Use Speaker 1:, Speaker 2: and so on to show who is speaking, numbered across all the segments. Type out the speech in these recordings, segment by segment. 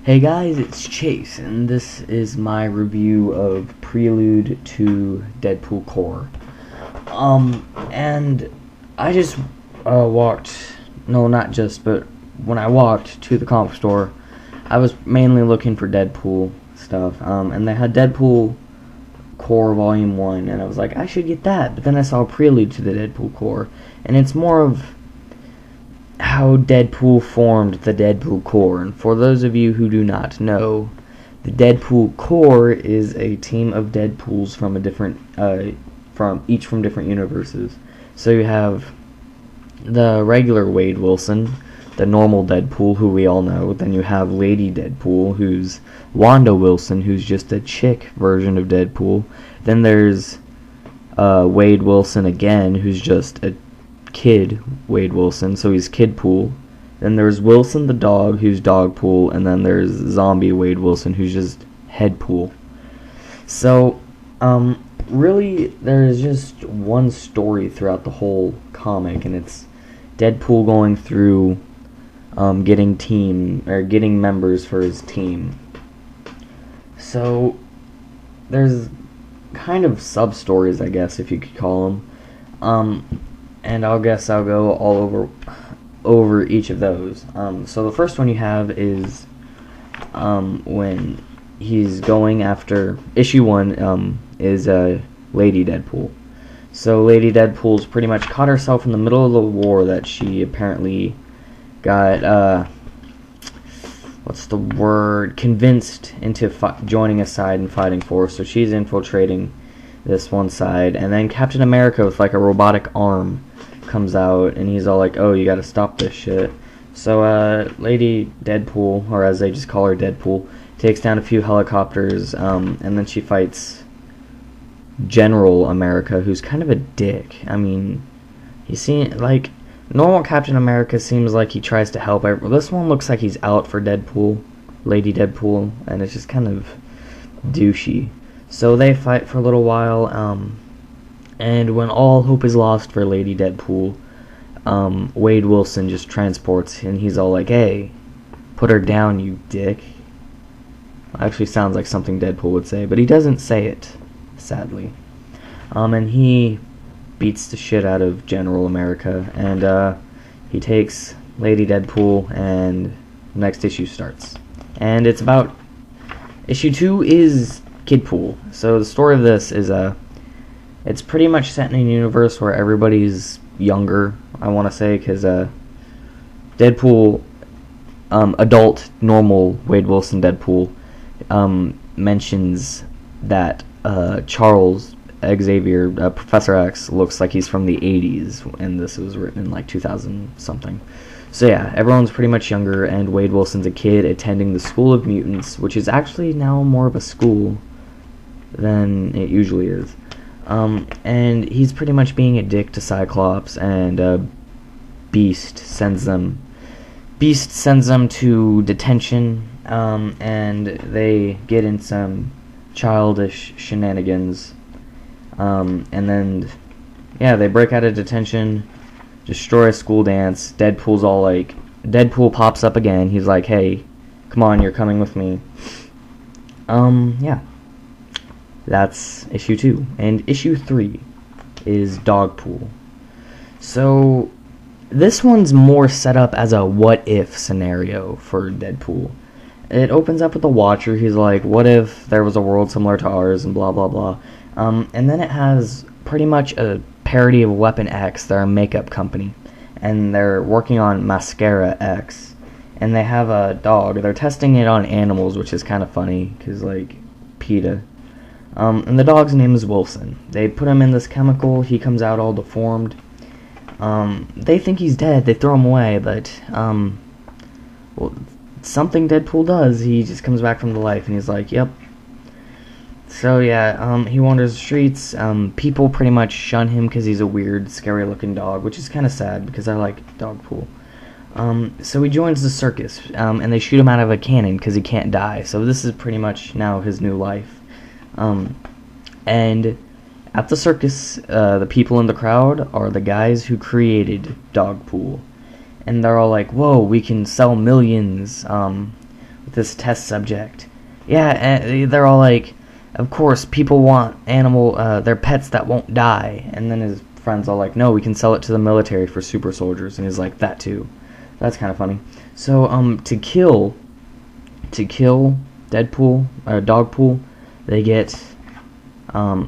Speaker 1: Hey guys, it's Chase, and this is my review of Prelude to Deadpool Core. And I just not just, but when I walked to the comic store, I was mainly looking for Deadpool stuff. And they had Deadpool Core Volume 1, and I was like, I should get that. But then I saw Prelude to the Deadpool Core, and it's more of how Deadpool formed the Deadpool Corps. And for those of you who do not know, the Deadpool Corps is a team of Deadpools from from different universes. So you have the regular Wade Wilson, the normal Deadpool, who we all know. Then you have Lady Deadpool, who's Wanda Wilson, who's just a chick version of Deadpool. Then there's Wade Wilson again, who's just a kid Wade Wilson, so he's Kidpool. Then there's Wilson the dog, who's Dogpool, and then there's Zombie Wade Wilson, who's just Headpool. So, really, there is just one story throughout the whole comic, and it's Deadpool going through getting members for his team. So, there's kind of sub-stories, I guess, if you could call them. And I'll go all over each of those. So the first one you have is when he's going after issue 1 is Lady Deadpool. So Lady Deadpool's pretty much caught herself in the middle of the war that she apparently got convinced into joining a side and fighting for. So she's infiltrating this one side, and then Captain America with like a robotic arm comes out, and he's all like, oh, you gotta stop this shit. So Lady Deadpool, or as they just call her Deadpool, takes down a few helicopters, and then she fights General America, who's kind of a dick. I mean, like normal Captain America seems like he tries to help this one looks like he's out for Deadpool, Lady Deadpool, and it's just kind of douchey. So they fight for a little while, and when all hope is lost for Lady Deadpool, Wade Wilson just transports, and he's all like, hey, put her down, you dick. Actually sounds like something Deadpool would say, but he doesn't say it, sadly. And he beats the shit out of General America, and he takes Lady Deadpool, and the next issue starts. And it's about... Issue 2 is Kidpool. So the story of this is it's pretty much set in a universe where everybody's younger, I want to say, because Deadpool, adult, normal Wade Wilson Deadpool, mentions that Charles Xavier, Professor X, looks like he's from the 80s, and this was written in like 2000 something. So yeah, everyone's pretty much younger, and Wade Wilson's a kid attending the School of Mutants, which is actually now more of a school than it usually is. And he's pretty much being a dick to Cyclops, and Beast sends them to detention, and they get in some childish shenanigans, and then they break out of detention, destroy a school dance. Deadpool pops up again. He's like, hey, come on, you're coming with me. That's issue 2. And issue 3 is Dogpool. So this one's more set up as a what-if scenario for Deadpool. It opens up with the Watcher. He's like, what if there was a world similar to ours, and blah, blah, blah. And then it has pretty much a parody of Weapon X. They're a makeup company, and they're working on Mascara X. And they have a dog. They're testing it on animals, which is kind of funny, because, like, PETA. And the dog's name is Wilson. They put him in this chemical. He comes out all deformed. They think he's dead. They throw him away, but something Deadpool does. He just comes back from the life, and he's like, yep. So yeah, he wanders the streets. People pretty much shun him because he's a weird, scary-looking dog, which is kind of sad because I like Dogpool. So he joins the circus, and they shoot him out of a cannon because he can't die. So this is pretty much now his new life. And at the circus, the people in the crowd are the guys who created Dogpool. And they're all like, whoa, we can sell millions. this test subject. Yeah, and they're all like, of course, people want their pets that won't die. And then his friend's all like, no, we can sell it to the military for super soldiers. And he's like, that too. That's kind of funny. So, to kill Deadpool, Dogpool,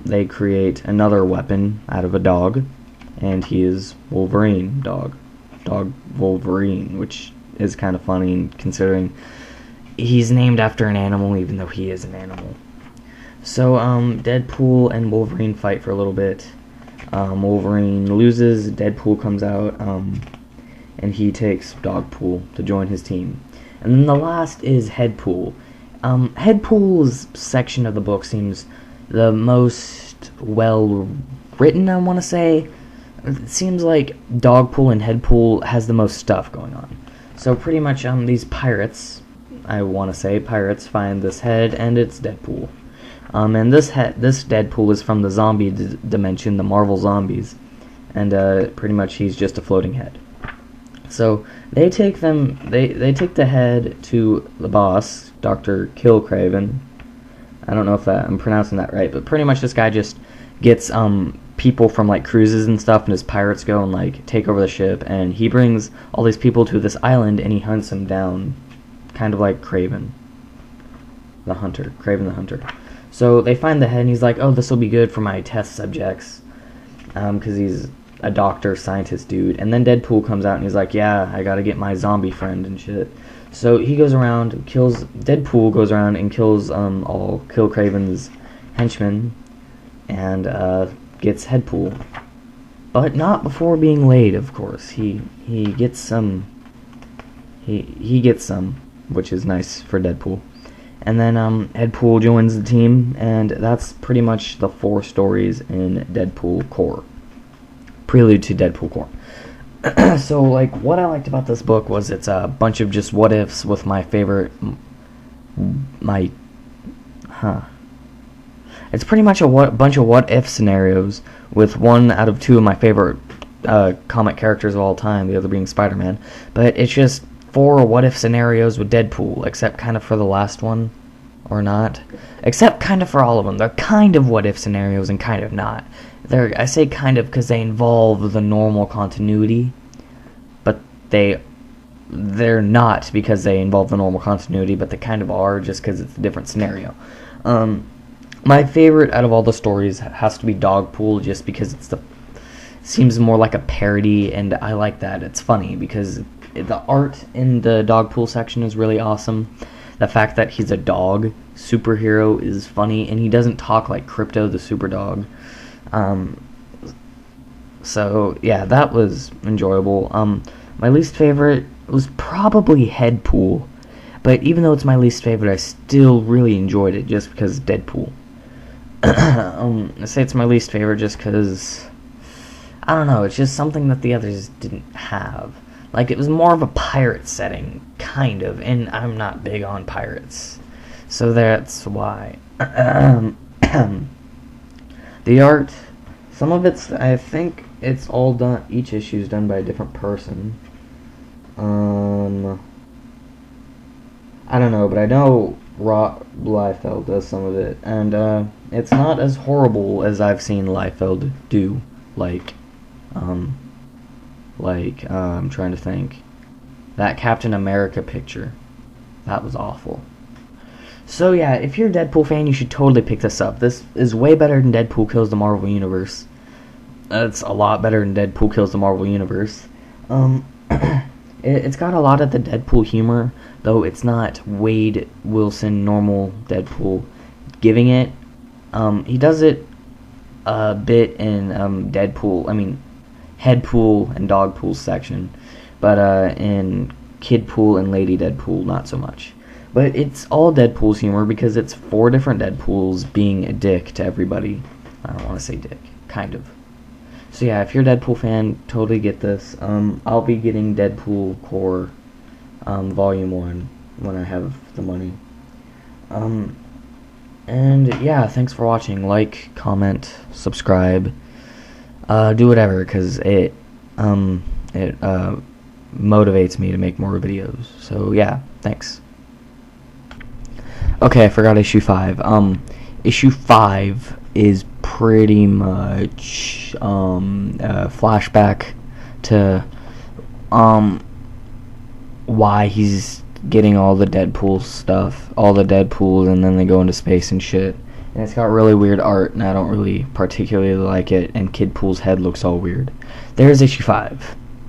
Speaker 1: they create another weapon out of a dog, and he is Wolverine, dog Wolverine, which is kind of funny considering he's named after an animal, even though he is an animal. So, Deadpool and Wolverine fight for a little bit. Wolverine loses, Deadpool comes out, and he takes Dogpool to join his team. And then the last is Headpool. Headpool's section of the book seems the most well written, I want to say. It seems like Dogpool and Headpool has the most stuff going on. So pretty much these pirates, I want to say, find this head, and it's Deadpool. And this Deadpool is from the zombie dimension, the Marvel Zombies, and pretty much he's just a floating head. So they take the head to the boss, Dr. Killcraven. I don't know if I'm pronouncing that right, but pretty much this guy just gets people from like cruises and stuff, and his pirates go and like take over the ship, and he brings all these people to this island, and he hunts them down, kind of like Craven the Hunter. So they find the head, and he's like, oh, this will be good for my test subjects, because he's a doctor, scientist dude. And then Deadpool comes out, and he's like, yeah, I gotta get my zombie friend and shit. So he goes around, Deadpool goes around and kills all Killcraven's henchmen, and gets Headpool. But not before being laid, of course. He gets some, he gets some, which is nice for Deadpool. And then Deadpool joins the team, and that's pretty much the 4 stories in Deadpool Core. Prelude to Deadpool Core. So, like, what I liked about this book was it's a bunch of just what-ifs with my favorite... It's pretty much a bunch of what-if scenarios with 1 out of 2 of my favorite comic characters of all time, the other being Spider-Man. But it's just 4 what-if scenarios with Deadpool, except kind of for the last one, or not. Except kind of for all of them. They're kind of what-if scenarios and kind of not. I say kind of because they involve the normal continuity, but they're not because they involve the normal continuity, but they kind of are just because it's a different scenario. My favorite out of all the stories has to be Dogpool, just because seems more like a parody, and I like that. It's funny because the art in the Dogpool section is really awesome. The fact that he's a dog superhero is funny, and he doesn't talk like Crypto the Superdog. So yeah, that was enjoyable. My least favorite was probably Headpool, but even though it's my least favorite, I still really enjoyed it just because Deadpool. I say it's my least favorite just because, I don't know, it's just something that the others didn't have. Like, it was more of a pirate setting, kind of, and I'm not big on pirates. So that's why. The art, some of it's, I think it's all done, each issue is done by a different person. I don't know, but I know Rob Liefeld does some of it, and it's not as horrible as I've seen Liefeld do. I'm trying to think. That Captain America picture, that was awful. So yeah, if you're a Deadpool fan, you should totally pick this up. This is way better than Deadpool Kills the Marvel Universe. It's a lot better than Deadpool Kills the Marvel Universe. It's got a lot of the Deadpool humor, though it's not Wade Wilson normal Deadpool giving it. He does it a bit in Headpool and Dogpool section, but in Kidpool and Lady Deadpool, not so much. But it's all Deadpool's humor because it's 4 different Deadpools being a dick to everybody. I don't want to say dick, kind of. So yeah, if you're a Deadpool fan, totally get this. I'll be getting Deadpool Core Volume 1 when I have the money. And yeah, thanks for watching. Like, comment, subscribe, do whatever, because it motivates me to make more videos. So yeah, thanks. Okay, I forgot issue 5. Issue 5 is pretty much a flashback to why he's getting all the Deadpool stuff, all the Deadpools, and then they go into space and shit. And it's got really weird art, and I don't really particularly like it, and Kid Pool's head looks all weird. There's issue 5.